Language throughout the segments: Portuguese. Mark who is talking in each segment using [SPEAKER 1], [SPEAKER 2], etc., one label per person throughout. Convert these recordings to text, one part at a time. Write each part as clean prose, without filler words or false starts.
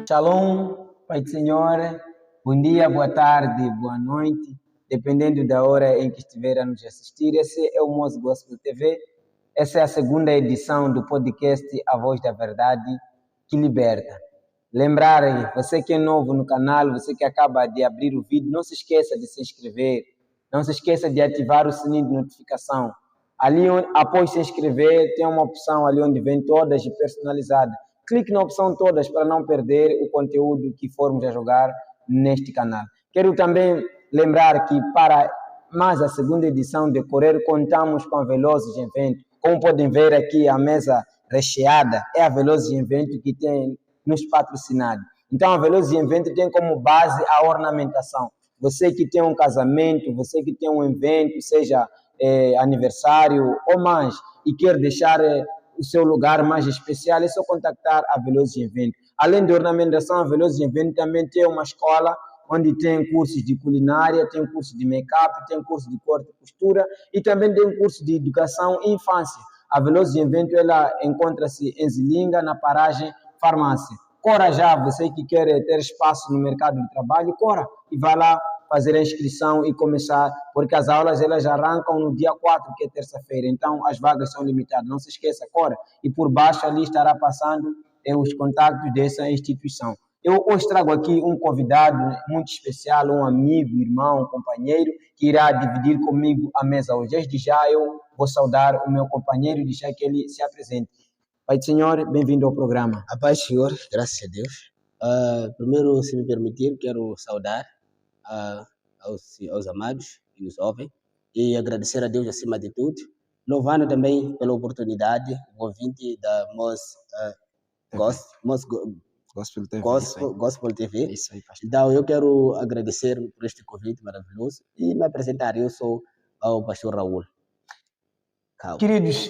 [SPEAKER 1] Shalom, Pai do Senhor, bom dia, boa tarde, boa noite, dependendo da hora em que estiver a nos assistir. Esse é o Moz Gospel TV, essa é a segunda edição do podcast A Voz da Verdade que Liberta. Lembrar, você que é novo no canal, você que acaba de abrir o vídeo, não se esqueça de se inscrever, não se esqueça de ativar o sininho de notificação. Ali, após se inscrever, tem uma opção ali onde vem todas e personalizada. Clique na opção todas para não perder o conteúdo que formos a jogar neste canal. Quero também lembrar que para mais a segunda edição decorrer, contamos com a Velozes Evento. Como podem ver aqui, a mesa recheada é a Velozes Evento que tem nos patrocinado. Então, a Velozes Evento tem como base a ornamentação. Você que tem um casamento, você que tem um evento, seja aniversário ou mais, e quer deixar o seu lugar mais especial, é só contactar a Velozes Evento. Além de ornamentação, a Velozes Evento também tem uma escola onde tem cursos de culinária, tem curso de make-up, tem curso de corte e costura e também tem curso de educação e infância. A Velozes Evento, ela encontra-se em Zilinga, na paragem Farmácia. Cora já, você que quer ter espaço no mercado de trabalho, cora e vá lá fazer a inscrição e começar, porque as aulas elas arrancam no dia 4, que é terça-feira, então as vagas são limitadas, não se esqueça, cora, e por baixo ali estará passando os contatos dessa instituição. Eu hoje trago aqui um convidado muito especial, um amigo, irmão, companheiro, que irá dividir comigo a mesa hoje. Desde já eu vou saudar o meu companheiro e deixar que ele se apresente. Pai do Senhor, bem-vindo ao programa.
[SPEAKER 2] A paz do Senhor, graças a Deus. Primeiro, se me permitir, quero saudar aos amados que nos ouvem e agradecer a Deus acima de tudo, louvando também pela oportunidade, o ouvinte da
[SPEAKER 1] Gospel TV.
[SPEAKER 2] Gospel TV.
[SPEAKER 1] Isso aí, pastor.
[SPEAKER 2] Então, eu quero agradecer por este convite maravilhoso e me apresentar. Eu sou o pastor Raul. Calma.
[SPEAKER 1] Queridos,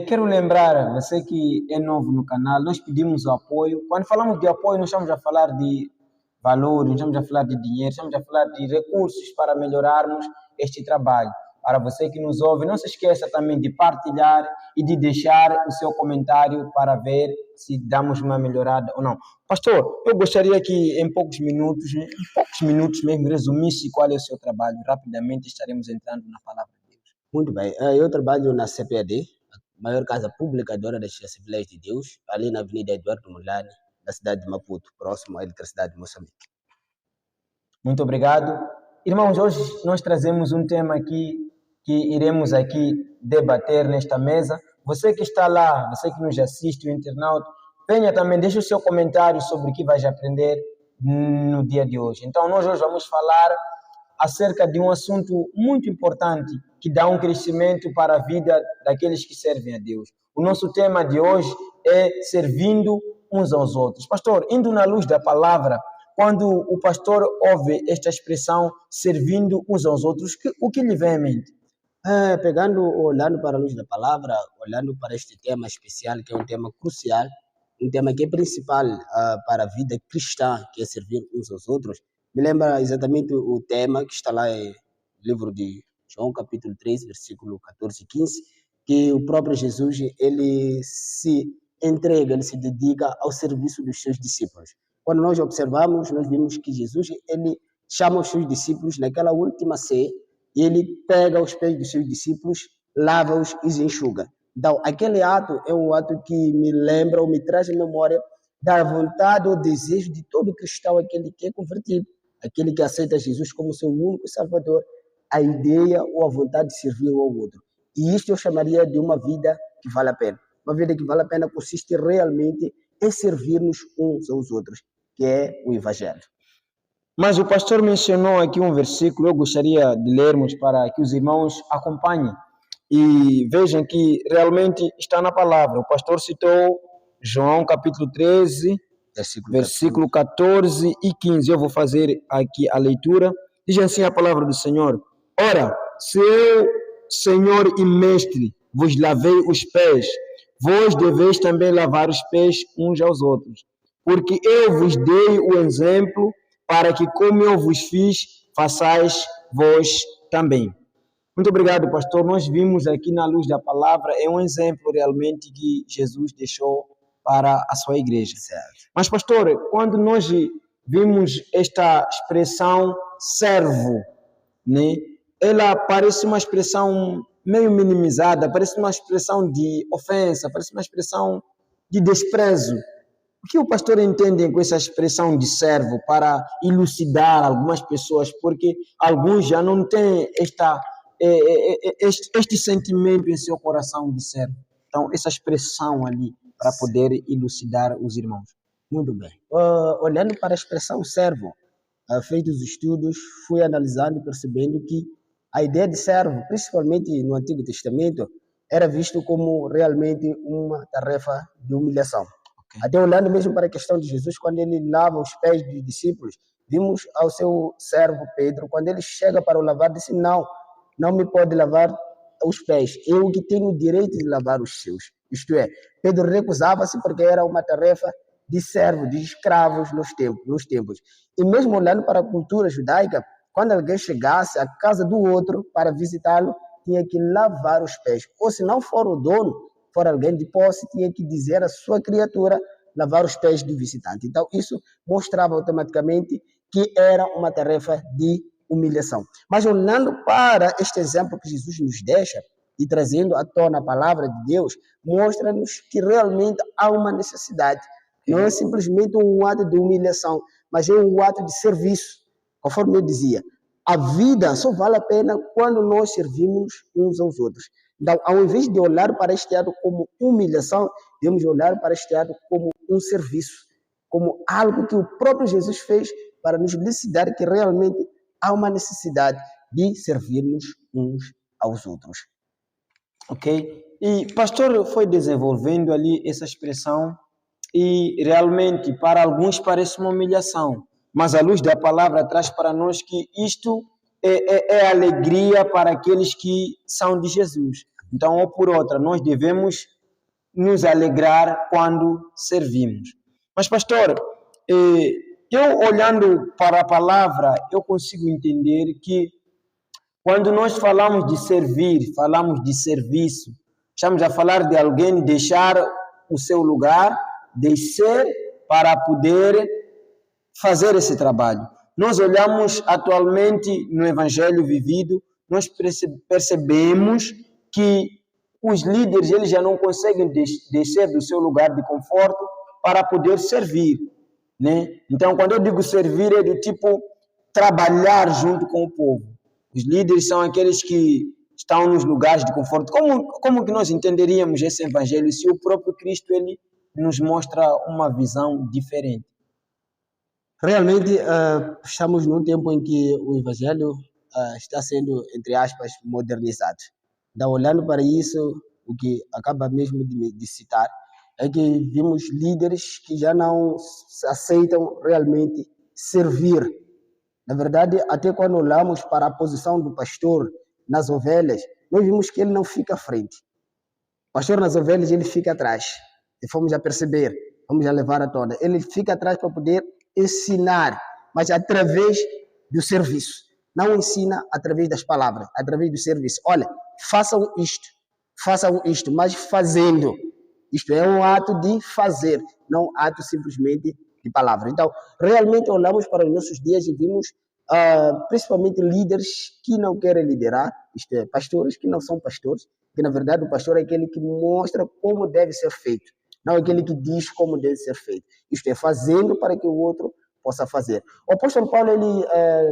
[SPEAKER 1] quero lembrar, você que é novo no canal, nós pedimos o apoio. Quando falamos de apoio, nós estamos a falar de valores, estamos a falar de dinheiro, estamos a falar de recursos para melhorarmos este trabalho. Para você que nos ouve, não se esqueça também de partilhar e de deixar o seu comentário para ver se damos uma melhorada ou não. Pastor, eu gostaria que em poucos minutos mesmo, resumisse qual é o seu trabalho. Rapidamente estaremos entrando na palavra de Deus.
[SPEAKER 2] Muito bem. Eu trabalho na CPAD, a maior casa publica das Assembleias de Deus, ali na Avenida Eduardo Mulani, na cidade de Maputo, próximo à Eletricidade de Moçambique.
[SPEAKER 1] Muito obrigado. Irmãos, hoje nós trazemos um tema aqui que iremos aqui debater nesta mesa. Você que está lá, você que nos assiste, o internauta, venha também, deixe o seu comentário sobre o que vai aprender no dia de hoje. Então, nós hoje vamos falar acerca de um assunto muito importante que dá um crescimento para a vida daqueles que servem a Deus. O nosso tema de hoje é servindo uns aos outros. Pastor, indo na luz da palavra, quando o pastor ouve esta expressão servindo uns aos outros, o que lhe vem à mente?
[SPEAKER 2] Olhando para a luz da palavra, olhando para este tema especial, que é um tema crucial, um tema que é principal para a vida cristã, que é servir uns aos outros, me lembra exatamente o tema que está lá no livro de João, capítulo 3, versículo 14 e 15, que o próprio Jesus, ele se entrega, ele se dedica ao serviço dos seus discípulos. Quando nós observamos, nós vimos que Jesus, ele chama os seus discípulos naquela última ceia, e ele pega os pés dos seus discípulos, lava-os e os enxuga. Então, aquele ato é um ato que me lembra ou me traz à memória da vontade ou desejo de todo cristão, aquele que é convertido, aquele que aceita Jesus como seu único Salvador, a ideia ou a vontade de servir um ao outro. E isto eu chamaria de uma vida que vale a pena. Uma vida que vale a pena consiste realmente em servir-nos uns aos outros, que é o Evangelho.
[SPEAKER 1] Mas o pastor mencionou aqui um versículo, eu gostaria de lermos para que os irmãos acompanhem e vejam que realmente está na palavra. O pastor citou João capítulo 13, versículo 14 e 15. Eu vou fazer aqui a leitura. Diz assim a palavra do Senhor: Ora, se eu, Senhor e Mestre, vos lavei os pés, vós deveis também lavar os pés uns aos outros. Porque eu vos dei o exemplo para que, como eu vos fiz, façais vós também. Muito obrigado, pastor. Nós vimos aqui na luz da palavra, é um exemplo realmente que Jesus deixou para a sua igreja.
[SPEAKER 2] Certo.
[SPEAKER 1] Mas, pastor, quando nós vimos esta expressão servo, né, ela parece uma expressão meio minimizada, parece uma expressão de ofensa, parece uma expressão de desprezo. O que o pastor entende com essa expressão de servo para elucidar algumas pessoas, porque alguns já não têm este sentimento em seu coração de servo. Então, essa expressão ali, para poder elucidar os irmãos.
[SPEAKER 2] Muito bem. Olhando para a expressão servo, feitos os estudos, fui analisando e percebendo que a ideia de servo, principalmente no Antigo Testamento, era visto como realmente uma tarefa de humilhação. Okay. Até olhando mesmo para a questão de Jesus, quando ele lava os pés dos discípulos, vimos ao seu servo Pedro, quando ele chega para o lavar, disse, não me pode lavar os pés, eu que tenho o direito de lavar os seus. Isto é, Pedro recusava-se porque era uma tarefa de servo, de escravos nos tempos. E mesmo olhando para a cultura judaica, quando alguém chegasse à casa do outro para visitá-lo, tinha que lavar os pés. Ou se não for o dono, for alguém de posse, tinha que dizer à sua criatura lavar os pés do visitante. Então, isso mostrava automaticamente que era uma tarefa de humilhação. Mas olhando para este exemplo que Jesus nos deixa e trazendo à tona a palavra de Deus, mostra-nos que realmente há uma necessidade. Não é simplesmente um ato de humilhação, mas é um ato de serviço. Conforme eu dizia, a vida só vale a pena quando nós servimos uns aos outros. Então, ao invés de olhar para este ato como humilhação, devemos olhar para este ato como um serviço, como algo que o próprio Jesus fez para nos elucidar que realmente há uma necessidade de servirmos uns aos outros.
[SPEAKER 1] Ok? E pastor foi desenvolvendo ali essa expressão e realmente para alguns parece uma humilhação, mas a luz da palavra traz para nós que isto é alegria para aqueles que são de Jesus. Então, ou por outra, nós devemos nos alegrar quando servimos. Mas pastor, eu olhando para a palavra, eu consigo entender que quando nós falamos de servir, falamos de serviço, estamos a falar de alguém deixar o seu lugar, descer para poder fazer esse trabalho. Nós olhamos atualmente no Evangelho vivido, nós percebemos que os líderes eles já não conseguem descer do seu lugar de conforto para poder servir, né? Então, quando eu digo servir, é do tipo trabalhar junto com o povo. Os líderes são aqueles que estão nos lugares de conforto. Como que nós entenderíamos esse evangelho se o próprio Cristo ele nos mostra uma visão diferente?
[SPEAKER 2] Realmente, estamos num tempo em que o evangelho está sendo, entre aspas, modernizado. Então, olhando para isso, o que acaba mesmo de citar é que vimos líderes que já não aceitam realmente servir. Na verdade, até quando olhamos para a posição do pastor nas ovelhas, nós vimos que ele não fica à frente. O pastor nas ovelhas, ele fica atrás. E fomos a perceber, vamos a levar à tona. Ele fica atrás para poder ensinar, mas através do serviço. Não ensina através das palavras, através do serviço. Olha, façam isto, mas fazendo. Isto é um ato de fazer, não ato simplesmente de palavra. Então, realmente olhamos para os nossos dias e vimos principalmente líderes que não querem liderar, isto é, pastores que não são pastores, que na verdade o pastor é aquele que mostra como deve ser feito, não aquele que diz como deve ser feito. Isto é, fazendo para que o outro possa fazer. O apóstolo Paulo, ele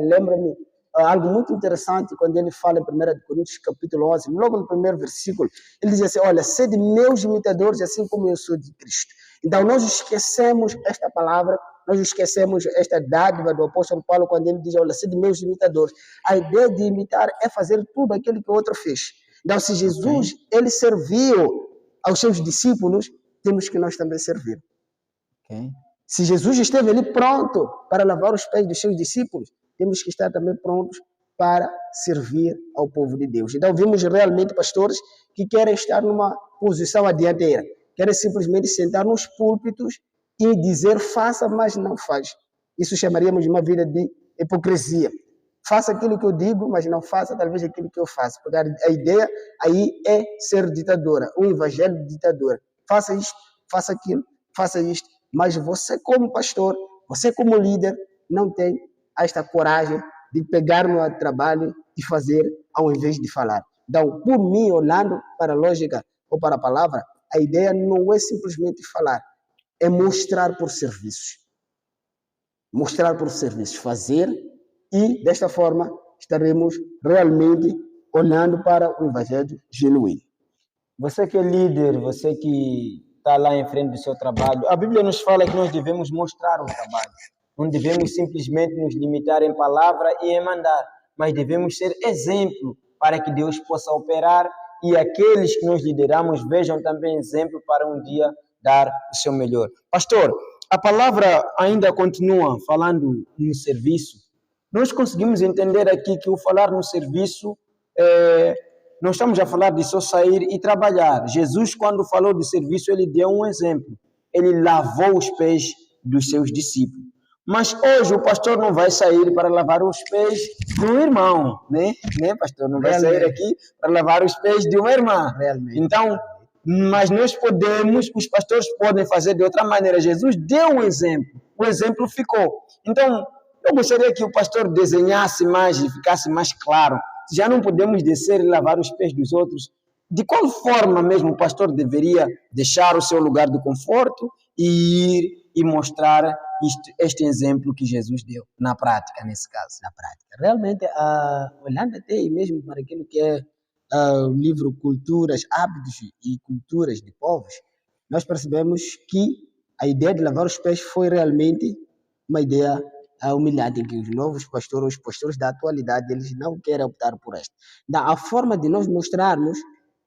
[SPEAKER 2] lembra-me algo muito interessante quando ele fala em 1 Coríntios capítulo 11, logo no primeiro versículo, ele diz assim, olha, sede meus imitadores, assim como eu sou de Cristo. Então, nós esquecemos esta palavra, nós esquecemos esta dádiva do apóstolo Paulo quando ele diz, olha, sede meus imitadores. A ideia de imitar é fazer tudo aquilo que o outro fez. Então, se Jesus, ele serviu aos seus discípulos, temos que nós também servir. Se Jesus esteve ali pronto para lavar os pés dos seus discípulos, temos que estar também prontos para servir ao povo de Deus. Então, vimos realmente pastores que querem estar numa posição adianteira, querem simplesmente sentar nos púlpitos e dizer faça, mas não faz. Isso chamaríamos de uma vida de hipocrisia. Faça aquilo que eu digo, mas não faça talvez aquilo que eu faço. Porque a ideia aí é ser ditadora, um evangelho de ditadura. Faça isto, faça aquilo, faça isto. Mas você como pastor, você como líder, não tem esta coragem de pegar no trabalho e fazer ao invés de falar. Então, por mim, olhando para a lógica ou para a palavra, a ideia não é simplesmente falar, é mostrar por serviços. Mostrar por serviços, fazer, e desta forma estaremos realmente olhando para o evangelho genuíno.
[SPEAKER 1] Você que é líder, você que está lá em frente do seu trabalho, a Bíblia nos fala que nós devemos mostrar o trabalho. Não devemos simplesmente nos limitar em palavra e em mandar, mas devemos ser exemplo para que Deus possa operar e aqueles que nós lideramos vejam também exemplo para um dia dar o seu melhor. Pastor, a palavra ainda continua falando no serviço. Nós conseguimos entender aqui que o falar no serviço, nós estamos a falar de só sair e trabalhar. Jesus, quando falou de serviço, ele deu um exemplo. Ele lavou os pés dos seus discípulos. Mas hoje o pastor não vai sair para lavar os pés de um irmão, né, pastor? Não vai sair aqui para lavar os pés de uma irmã.
[SPEAKER 2] Realmente.
[SPEAKER 1] Então, mas nós podemos, os pastores podem fazer de outra maneira. Jesus deu um exemplo, o exemplo ficou. Então, eu gostaria que o pastor desenhasse mais e ficasse mais claro. Já não podemos descer e lavar os pés dos outros. De qual forma mesmo o pastor deveria deixar o seu lugar de conforto e ir e mostrar este exemplo que Jesus deu, na prática, nesse caso?
[SPEAKER 2] Na prática. Realmente, olhando até mesmo para aquilo que é o livro Culturas, Hábitos e Culturas de Povos, nós percebemos que a ideia de lavar os pés foi realmente uma ideia humilhante, em que os novos pastores, os pastores da atualidade, eles não querem optar por esta. A forma de nós mostrarmos,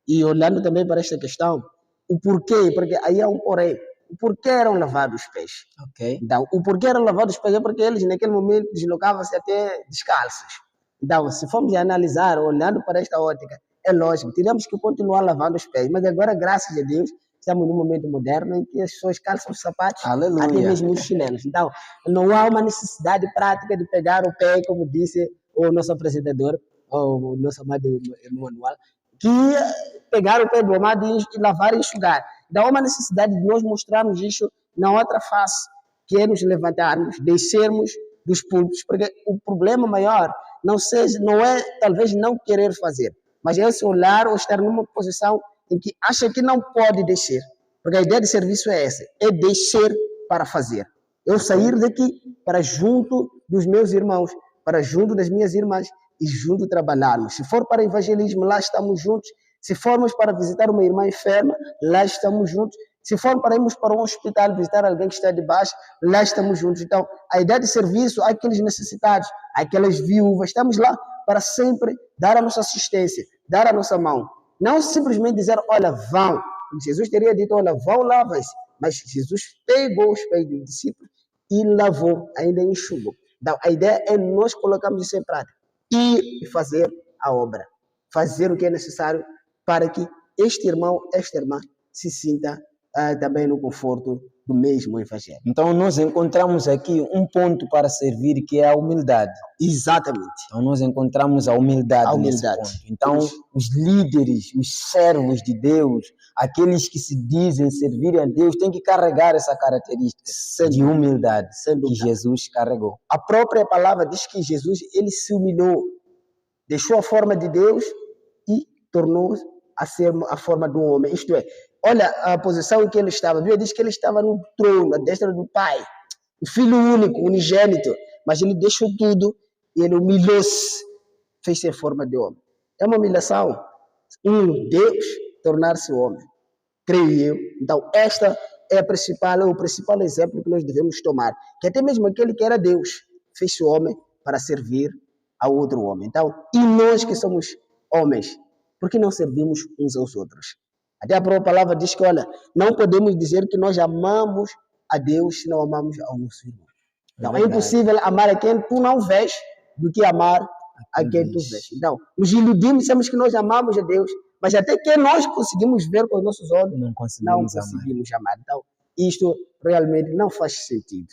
[SPEAKER 2] e olhando também para esta questão, o porquê, porque aí há um porém, o porquê eram lavados os pés.
[SPEAKER 1] Ok.
[SPEAKER 2] Então, o porquê eram lavados os pés é porque eles naquele momento deslocavam-se até descalços. Então, se formos analisar, olhando para esta ótica, é lógico, teríamos que continuar lavando os pés, mas agora, graças a Deus, estamos num momento moderno em que as pessoas calçam os sapatos,
[SPEAKER 1] Aleluia.
[SPEAKER 2] até mesmo os chinelos. Então, não há uma necessidade prática de pegar o pé, como disse o nosso apresentador, o nosso amado Emmanuel, que pegar o pé do amado e lavar e enxugar. Então, há uma necessidade de nós mostrarmos isso na outra face, que é nos levantarmos, descermos dos púlpitos, porque o problema maior não é talvez não querer fazer, mas é esse olhar ou estar numa posição em que acha que não pode descer. Porque a ideia de serviço é essa, é descer para fazer. Eu sair daqui para junto dos meus irmãos, para junto das minhas irmãs e junto trabalharmos. Se for para evangelismo, lá estamos juntos. Se formos para visitar uma irmã enferma, lá estamos juntos. Se for para irmos para um hospital visitar alguém que está de baixo, lá estamos juntos. Então, a ideia de serviço, aqueles necessitados, aquelas viúvas, estamos lá para sempre dar a nossa assistência, dar a nossa mão. Não simplesmente dizer, olha, vão. Jesus teria dito, olha, vão, lavem-se. Mas Jesus pegou os pés dos discípulos e lavou, ainda enxugou. Então, a ideia é nós colocarmos isso em prática. Ir e fazer a obra. Fazer o que é necessário para que este irmão, esta irmã, se sinta também no conforto do mesmo evangelho.
[SPEAKER 1] Então, nós encontramos aqui um ponto para servir, que é a humildade.
[SPEAKER 2] Exatamente.
[SPEAKER 1] Então, nós encontramos a humildade nesse ponto. Então, os líderes, os servos de Deus, aqueles que se dizem servir a Deus, têm que carregar essa característica de humildade que Jesus carregou.
[SPEAKER 2] A própria palavra diz que Jesus, ele se humilhou, deixou a forma de Deus e tornou a ser a forma do homem. Isto é, olha a posição em que ele estava. A Bíblia diz que ele estava no trono, à destra do Pai, o Filho único, unigênito, mas ele deixou tudo e ele humilhou-se, fez-se em forma de homem. É uma humilhação. Deus tornar-se homem, creio eu. Então, esta é o principal exemplo que nós devemos tomar, que até mesmo aquele que era Deus fez-se homem para servir a outro homem. Então, e nós que somos homens, por que não servimos uns aos outros? Até a própria palavra diz que, olha, não podemos dizer que nós amamos a Deus se não amamos ao nosso irmão. Então, é impossível amar a quem tu não vês do que amar a quem tu vês. Então, nos iludimos, dizemos que nós amamos a Deus, mas até que nós conseguimos ver com os nossos olhos, não conseguimos amar. Então, isto realmente não faz sentido.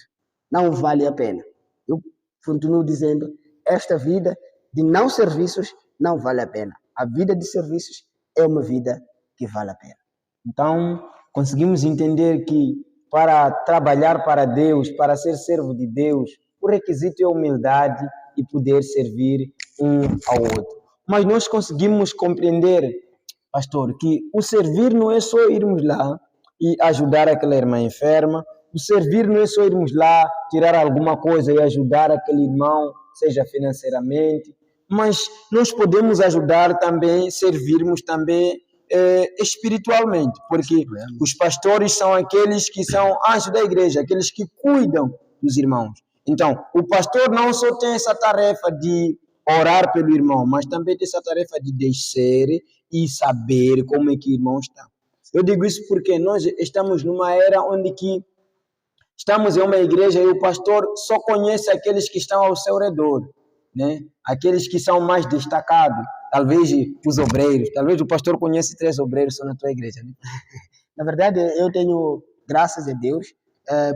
[SPEAKER 2] Não vale a pena. Eu continuo dizendo, esta vida de não serviços não vale a pena. A vida de serviços é uma vida que vale a pena.
[SPEAKER 1] Então, conseguimos entender que para trabalhar para Deus, para ser servo de Deus, o requisito é humildade e poder servir um ao outro. Mas nós conseguimos compreender, pastor, que o servir não é só irmos lá e ajudar aquela irmã enferma, o servir não é só irmos lá, tirar alguma coisa e ajudar aquele irmão, seja financeiramente, mas nós podemos ajudar também, servirmos também espiritualmente, porque os pastores são aqueles que são anjos da igreja, aqueles que cuidam dos irmãos. Então, o pastor não só tem essa tarefa de orar pelo irmão, mas também tem essa tarefa de descer e saber como é que o irmão está. Eu digo isso porque nós estamos numa era onde que estamos em uma igreja e o pastor só conhece aqueles que estão ao seu redor, né? Aqueles que são mais destacados, talvez os obreiros, talvez o pastor conhece 3 obreiros só na tua igreja, né?
[SPEAKER 2] Na verdade, eu tenho, graças a Deus,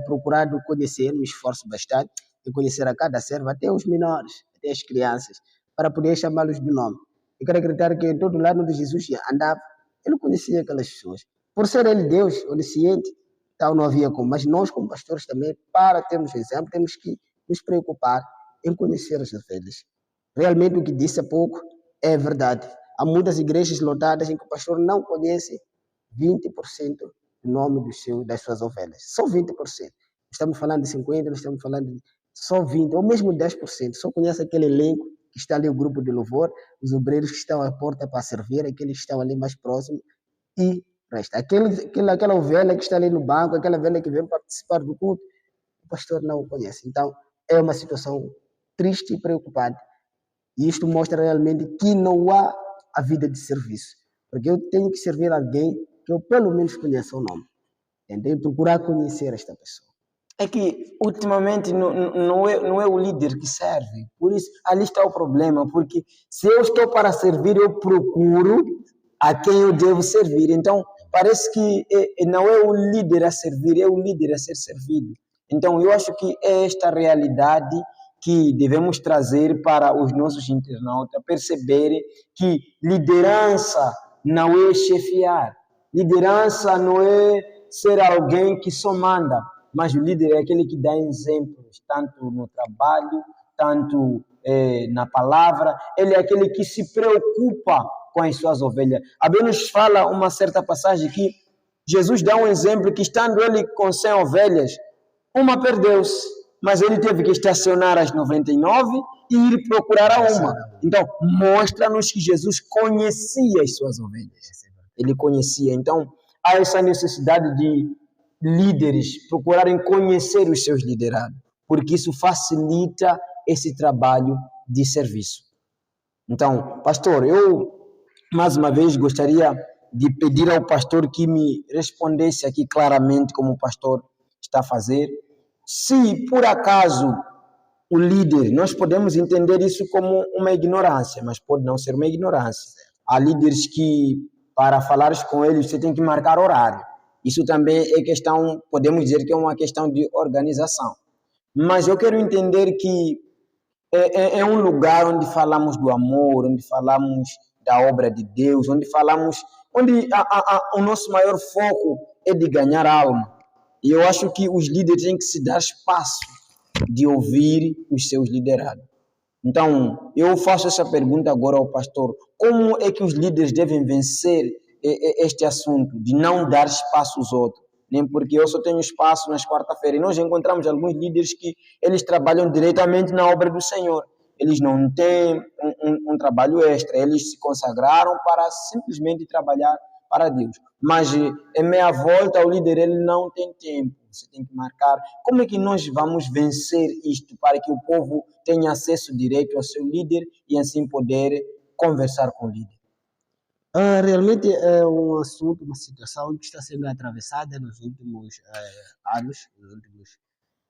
[SPEAKER 2] procurado conhecer, me esforço bastante em conhecer a cada servo, até os menores, até as crianças, para poder chamá-los de nome. Eu quero acreditar que em todo lado onde Jesus andava, ele conhecia aquelas pessoas. Por ser ele Deus, onisciente, tal não havia como. Mas nós, como pastores também, para termos exemplo, temos que nos preocupar em conhecer as ovelhas. Realmente o que disse há pouco é verdade. Há muitas igrejas lotadas em que o pastor não conhece 20% do nome das suas ovelhas. Só 20%. Estamos falando de 50%, nós estamos falando de só 20%, ou mesmo 10%. Só conhece aquele elenco que está ali, o grupo de louvor, os obreiros que estão à porta para servir, aqueles que estão ali mais próximos, e resta. Aquela ovelha que está ali no banco, aquela ovelha que vem participar do culto, o pastor não o conhece. Então, é uma situação triste e preocupante. E isto mostra realmente que não há a vida de serviço. Porque eu tenho que servir alguém que eu pelo menos conheça o nome. Tenho que procurar conhecer esta pessoa.
[SPEAKER 1] É que ultimamente não é o líder que serve. Por isso, ali está o problema. Porque se eu estou para servir, eu procuro a quem eu devo servir. Então, parece que não é o líder a servir, é o líder a ser servido. Então, eu acho que é esta realidade que devemos trazer para os nossos internautas, perceberem que liderança não é chefiar, liderança não é ser alguém que só manda, mas o líder é aquele que dá exemplos, tanto no trabalho, tanto na palavra, ele é aquele que se preocupa com as suas ovelhas. A Bíblia nos fala uma certa passagem que Jesus dá um exemplo que estando ele com 100 ovelhas, uma perdeu-se, mas ele teve que estacionar as 99 e ir procurar a uma. Então, mostra-nos que Jesus conhecia as suas ovelhas. Ele conhecia. Então, há essa necessidade de líderes procurarem conhecer os seus liderados, porque isso facilita esse trabalho de serviço. Então, pastor, eu mais uma vez gostaria de pedir ao pastor que me respondesse aqui claramente como o pastor está a fazer. Se por acaso o líder, nós podemos entender isso como uma ignorância, mas pode não ser uma ignorância. Há líderes que, para falares com eles, você tem que marcar horário. Isso também é questão, podemos dizer que é uma questão de organização. Mas eu quero entender que é um lugar onde falamos do amor, onde falamos da obra de Deus, onde o nosso maior foco é de ganhar alma. E eu acho que os líderes têm que se dar espaço de ouvir os seus liderados. Então, eu faço essa pergunta agora ao pastor. Como é que os líderes devem vencer este assunto de não dar espaço aos outros? Nem porque eu só tenho espaço nas quarta-feiras. E nós encontramos alguns líderes que eles trabalham diretamente na obra do Senhor. Eles não têm um trabalho extra. Eles se consagraram para simplesmente trabalhar para Deus. Mas em meia volta, o líder ele não tem tempo. Você tem que marcar. Como é que nós vamos vencer isto para que o povo tenha acesso direto ao seu líder e assim poder conversar com o líder?
[SPEAKER 2] Realmente é um assunto, uma situação que está sendo atravessada nos últimos anos, nos últimos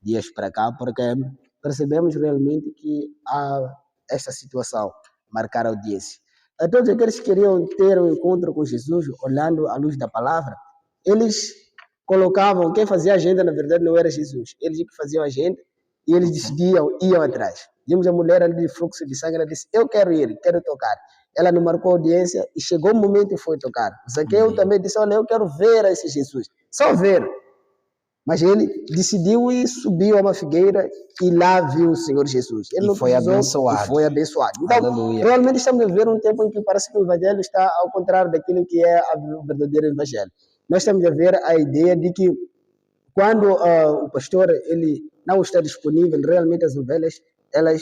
[SPEAKER 2] dias para cá, porque percebemos realmente que há esta situação, marcar a audiência. Todos aqueles que queriam ter um encontro com Jesus, olhando à luz da palavra, eles colocavam, quem fazia a agenda na verdade não era Jesus, eles que faziam a agenda e eles decidiam, iam atrás. Vimos a mulher ali de fluxo de sangue, ela disse, eu quero ir, quero tocar. Ela não marcou audiência e chegou o momento e foi tocar. Zaqueu também disse, olha, eu quero ver esse Jesus, só ver. Mas ele decidiu e subiu a uma figueira e lá viu o Senhor Jesus. Ele
[SPEAKER 1] E
[SPEAKER 2] não
[SPEAKER 1] foi
[SPEAKER 2] precisou,
[SPEAKER 1] abençoado.
[SPEAKER 2] E foi abençoado. Então,
[SPEAKER 1] Aleluia.
[SPEAKER 2] realmente estamos a viver um tempo em que parece que o evangelho está ao contrário daquilo que é o verdadeiro evangelho. Nós estamos a ver a ideia de que quando o pastor ele não está disponível, realmente as ovelhas elas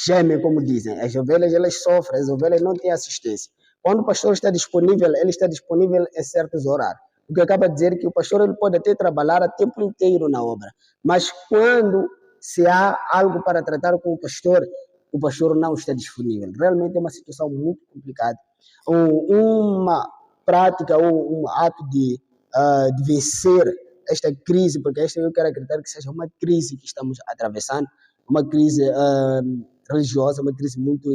[SPEAKER 2] gemem, como dizem. As ovelhas elas sofrem, as ovelhas não têm assistência. Quando o pastor está disponível, ele está disponível em certos horários. O que acaba de dizer que o pastor ele pode até trabalhar a tempo inteiro na obra, mas quando se há algo para tratar com o pastor não está disponível. Realmente é uma situação muito complicada. Uma prática ou um ato de vencer esta crise, porque esta eu quero acreditar que seja uma crise que estamos atravessando, uma crise religiosa, uma crise muito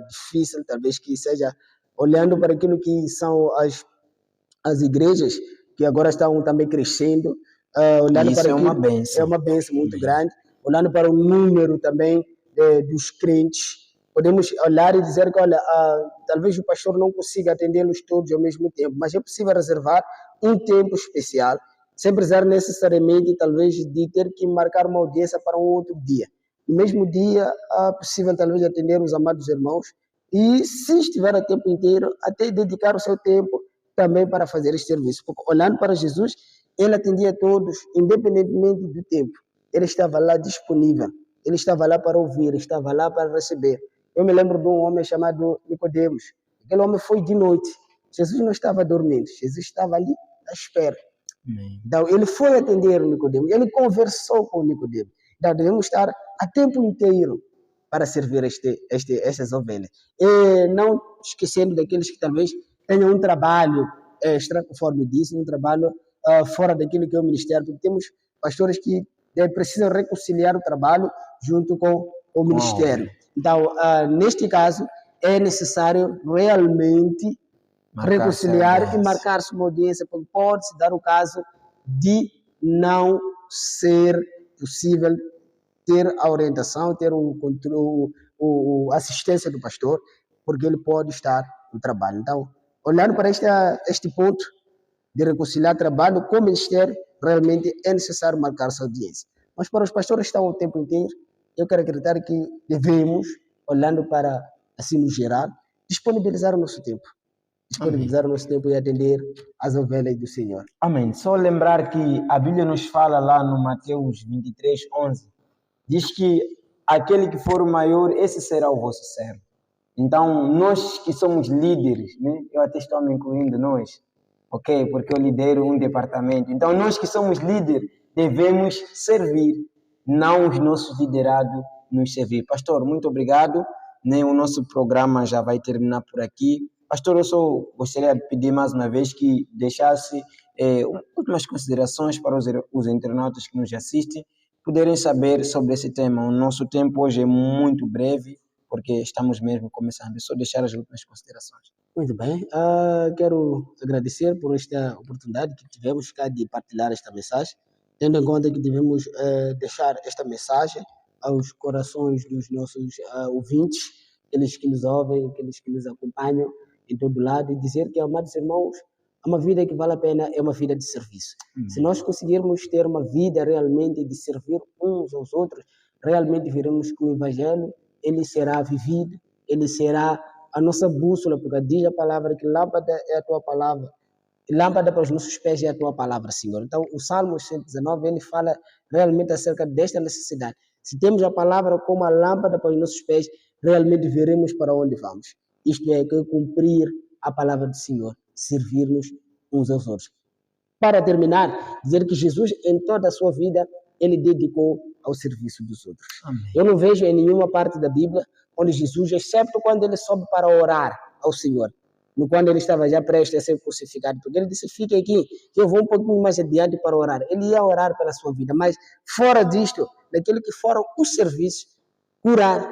[SPEAKER 2] difícil, talvez que seja olhando para aquilo que são as igrejas que agora estão também crescendo, olhando
[SPEAKER 1] Isso
[SPEAKER 2] para
[SPEAKER 1] é uma
[SPEAKER 2] aquilo,
[SPEAKER 1] bênção.
[SPEAKER 2] é uma bênção muito grande, olhando para o número também dos crentes, podemos olhar e dizer que, olha, talvez o pastor não consiga atendê-los todos ao mesmo tempo, mas é possível reservar um tempo especial, sem precisar necessariamente, talvez, de ter que marcar uma audiência para um outro dia. No mesmo dia, é possível, talvez, atender os amados irmãos e, se estiver a tempo inteiro, até dedicar o seu tempo também para fazer este serviço. Porque, olhando para Jesus, ele atendia a todos, independentemente do tempo. Ele estava lá disponível, ele estava lá para ouvir, estava lá para receber. Eu me lembro de um homem chamado Nicodemos. Aquele homem foi de noite. Jesus não estava dormindo, Jesus estava ali à espera. Então, ele foi atender o Nicodemos, ele conversou com o Nicodemos. Então, devemos estar a tempo inteiro para servir estas ovelhas. E não esquecendo daqueles que talvez tenham um trabalho extra, conforme disse, um trabalho fora daquilo que é o ministério, porque temos pastores que precisam reconciliar o trabalho junto com o ministério. Então, neste caso, é necessário realmente reconciliar e marcar-se uma audiência, porque pode-se dar o caso de não ser possível ter a orientação, ter o controle, a assistência do pastor, porque ele pode estar no trabalho. Então, olhando para este ponto de reconciliar trabalho com o ministério, realmente é necessário marcar essa audiência. Mas para os pastores que estão o tempo inteiro, eu quero acreditar que devemos, olhando para, assim no geral, disponibilizar o nosso tempo. Disponibilizar o nosso tempo e atender as ovelhas do Senhor.
[SPEAKER 1] Amém. Só lembrar que a Bíblia nos fala lá no Mateus 23:11, diz que aquele que for o maior, esse será o vosso servo. Então, nós que somos líderes, né? Eu até estou me incluindo nós, ok? Porque eu lidero um departamento. Então, nós que somos líderes, devemos servir, não os nossos liderados nos servir. Pastor, muito obrigado. Né? O nosso programa já vai terminar por aqui. Pastor, eu só gostaria de pedir mais uma vez que deixasse últimas considerações para os internautas que nos assistem, poderem saber sobre esse tema. O nosso tempo hoje é muito breve, porque estamos mesmo começando. É só deixar as últimas considerações.
[SPEAKER 2] Muito bem. Quero agradecer por esta oportunidade que tivemos cá de partilhar esta mensagem, tendo em conta que devemos deixar esta mensagem aos corações dos nossos ouvintes, aqueles que nos ouvem, aqueles que nos acompanham em todo lado, e dizer que, amados irmãos, uma vida que vale a pena é uma vida de serviço. Se nós conseguirmos ter uma vida realmente de servir uns aos outros, realmente veremos que o Evangelho ele será vivido, ele será a nossa bússola, porque diz a palavra que lâmpada é a tua palavra, e lâmpada para os nossos pés é a tua palavra, Senhor. Então, o Salmo 119, ele fala realmente acerca desta necessidade. Se temos a palavra como a lâmpada para os nossos pés, realmente veremos para onde vamos. Isto é, que cumprir a palavra do Senhor, servir-nos uns aos outros. Para terminar, dizer que Jesus, em toda a sua vida, ele dedicou ao serviço dos outros.
[SPEAKER 1] Amém.
[SPEAKER 2] Eu não vejo em nenhuma parte da Bíblia onde Jesus, exceto quando ele sobe para orar ao Senhor, no quando ele estava já prestes a ser crucificado, porque ele disse, fique aqui, que eu vou um pouquinho mais adiante para orar. Ele ia orar pela sua vida, mas fora disto, daquilo que foram os serviços, curar,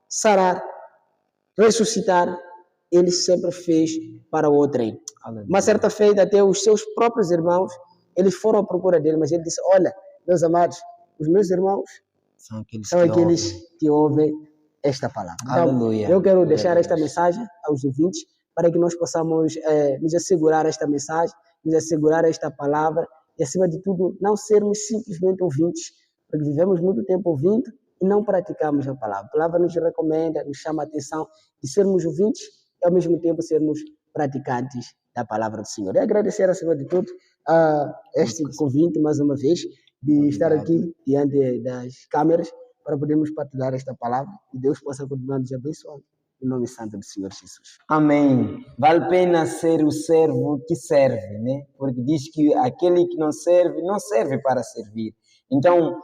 [SPEAKER 2] sarar, ressuscitar, ele sempre fez para o outrem. Uma certa feita, até os seus próprios irmãos, eles foram à procura dele, mas ele disse, olha, meus amados, os meus irmãos são aqueles que ouvem esta palavra. Então, eu quero deixar esta mensagem aos ouvintes para que nós possamos nos assegurar esta mensagem, nos assegurar esta palavra e, acima de tudo, não sermos simplesmente ouvintes, porque vivemos muito tempo ouvindo e não praticamos a palavra. A palavra nos recomenda, nos chama a atenção de sermos ouvintes e, ao mesmo tempo, sermos praticantes da palavra do Senhor. E agradecer, acima de tudo, a este convite, mais uma vez, de estar aqui diante das câmeras para podermos partilhar esta palavra e Deus possa continuar nos abençoando. Em nome santo do Senhor Jesus.
[SPEAKER 1] Amém. Vale a pena ser o servo que serve, né? Porque diz que aquele que não serve para servir. Então,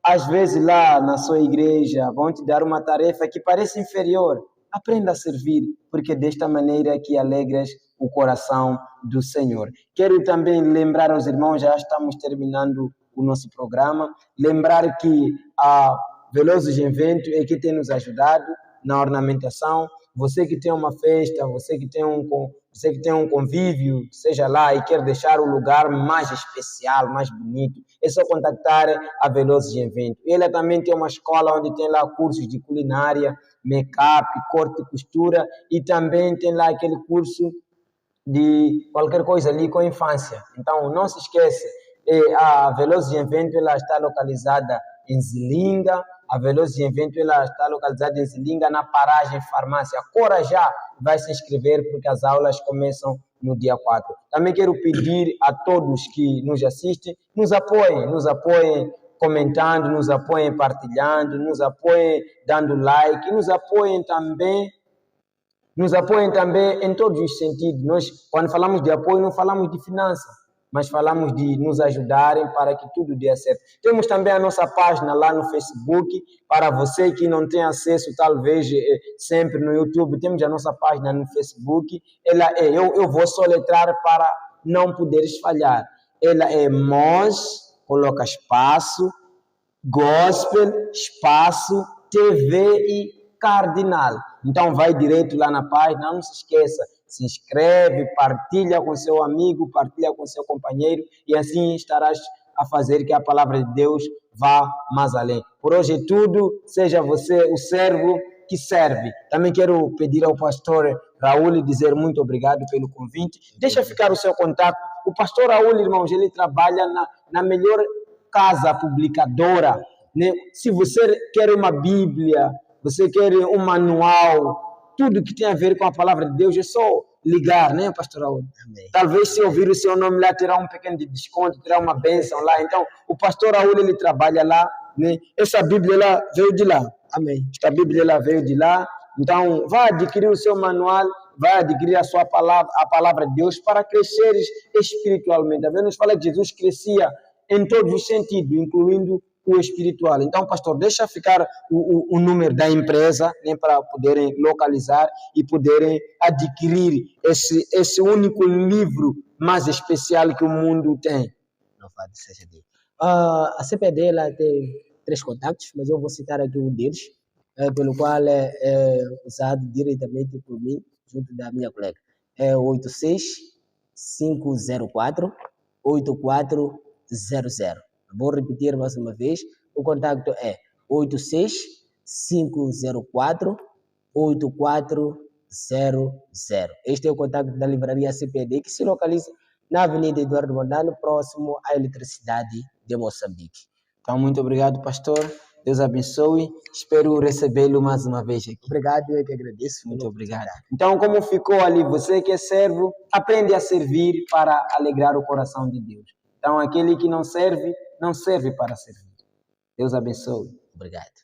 [SPEAKER 1] às vezes lá na sua igreja vão te dar uma tarefa que parece inferior. Aprenda a servir, porque desta maneira que alegras o coração do Senhor. Quero também lembrar aos irmãos, já estamos terminando o nosso programa, lembrar que a Velozes Evento é que tem nos ajudado na ornamentação. Você que tem uma festa, você que tem um convívio, seja lá e quer deixar o lugar mais especial, mais bonito, é só contactar a Velozes Evento. Ela também tem uma escola onde tem lá cursos de culinária, make-up, corte e costura, e também tem lá aquele curso de qualquer coisa ali com a infância. Então, não se esqueça, a Velozes Evento ela está localizada em Zilinga. A Velozes Evento ela está localizada em Zilinga, na paragem farmácia. Agora já vai se inscrever, porque as aulas começam no dia 4. Também quero pedir a todos que nos assistem, nos apoiem comentando, nos apoiem partilhando, nos apoiem dando like, nos apoiem também em todos os sentidos. Nós, quando falamos de apoio, não falamos de finanças, mas falamos de nos ajudarem para que tudo dê certo. Temos também a nossa página lá no Facebook, para você que não tem acesso, talvez, sempre no YouTube, temos a nossa página no Facebook. Ela eu vou soletrar para não poderes falhar. Ela é MOS, coloca espaço, Gospel, espaço, TV e Cardinal. Então vai direto lá na página, não se esqueça, se inscreve, partilha com seu amigo, partilha com seu companheiro, e assim estarás a fazer que a palavra de Deus vá mais além. Por hoje é tudo, seja você o servo que serve. Também quero pedir ao pastor Raul e dizer muito obrigado pelo convite. Deixa ficar o seu contato. O pastor Raul, irmãos, ele trabalha na melhor casa publicadora, né? Se você quer uma Bíblia, você quer um manual, tudo que tem a ver com a palavra de Deus, é só ligar, né, pastor Raul?
[SPEAKER 2] Amém.
[SPEAKER 1] Talvez se ouvir o seu nome lá, terá um pequeno desconto, terá uma bênção lá. Então, o pastor Raul, ele trabalha lá, né? Essa Bíblia lá veio de lá.
[SPEAKER 2] Amém.
[SPEAKER 1] Esta Bíblia lá veio de lá. Então, vá adquirir o seu manual, vai adquirir a sua palavra, a palavra de Deus, para cresceres espiritualmente. A Bíblia nos fala que Jesus crescia em todos os sentidos, incluindo o espiritual. Então, pastor, deixa ficar o número da empresa, né, para poderem localizar e poderem adquirir esse único livro mais especial que o mundo tem.
[SPEAKER 2] Louvado seja Deus. A CPD ela tem 3 contatos, mas eu vou citar aqui um deles, pelo qual é usado diretamente por mim, junto da minha colega. É o 86-504-8400. Vou repetir mais uma vez. O contato é 86-504-8400. Este é o contato da livraria CPD, que se localiza na Avenida Eduardo Mondlane, próximo à Eletricidade de Moçambique.
[SPEAKER 1] Então, muito obrigado, pastor. Deus abençoe. Espero recebê-lo mais uma vez aqui.
[SPEAKER 2] Obrigado, eu que agradeço.
[SPEAKER 1] Muito obrigado. Então, como ficou ali, você que é servo, aprende a servir para alegrar o coração de Deus. Então, aquele que não serve para servir. Deus abençoe.
[SPEAKER 2] Obrigado.